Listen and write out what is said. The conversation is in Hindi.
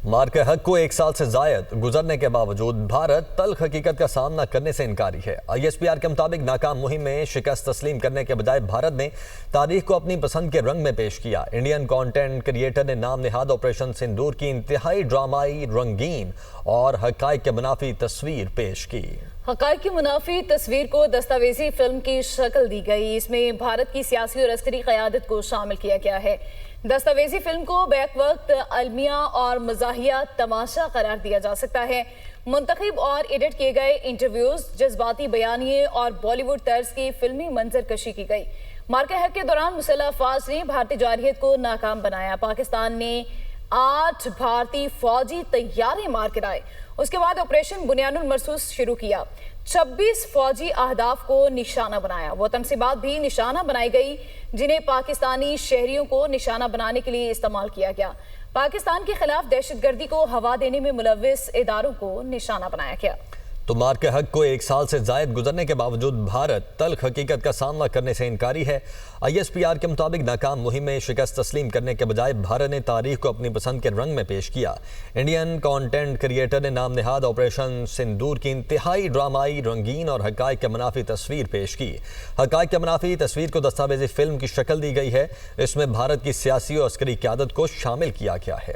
मार्के हक को 1 साल से जायद गुजरने के बावजूद भारत तल्ख हकीकत का सामना करने से इनकारी है। ISPR के मुताबिक नाकाम मुहिम में शिकस्त तस्लीम करने के बजाय भारत ने तारीख को अपनी पसंद के रंग में पेश किया। इंडियन कंटेंट क्रिएटर ने नाम नेहाद ऑपरेशन सिंदूर की इंतहाई ड्रामाई, रंगीन और हकायक के मुनाफी तस्वीर पेश की। हकायक की मुनाफी तस्वीर को दस्तावेजी फिल्म की शक्ल दी गई। इसमें भारत की सियासी और अस्करी क़यादत को शामिल किया गया है। दस्तावेजी फिल्म को बैक वक्त अलमिया और मज़ाहिया तमाशा करार दिया जा सकता है। मुंतखब और एडिट किए गए इंटरव्यूज, जज्बाती बयानिए और बॉलीवुड तर्ज की फिल्मी मंजर कशी की गई। मार्के हक के दौरान मुसल्लह अफवाज ने भारतीय जारहियत को नाकाम बनाया। पाकिस्तान ने 8 भारतीय फौजी तैयारे मार गिराए। उसके बाद ऑपरेशन बुनियानुल मरसूस शुरू किया। 26 फौजी अहदाफ को निशाना बनाया। वो तनसीबात भी निशाना बनाई गई जिन्हें पाकिस्तानी शहरियों को निशाना बनाने के लिए इस्तेमाल किया गया। पाकिस्तान के खिलाफ दहशतगर्दी को हवा देने में मुलव्विस इदारों को निशाना बनाया गया। तो मार्के हक को 1 साल से जायद गुजरने के बावजूद भारत तल्ख हकीकत का सामना करने से इनकारी है। ISPR के मुताबिक नाकाम मुहिम में शिकस्त तस्लीम करने के बजाय भारत ने तारीख को अपनी पसंद के रंग में पेश किया। इंडियन कंटेंट क्रिएटर ने नाम नेहाद ऑपरेशन सिंदूर की इंतहाई ड्रामाई, रंगीन और हकायक के मुनाफी तस्वीर पेश की। हकायक के मुनाफी तस्वीर को दस्तावेजी फिल्म की शक्ल दी गई है। इसमें भारत की सियासी और अस्करी क़यादत को शामिल किया गया है।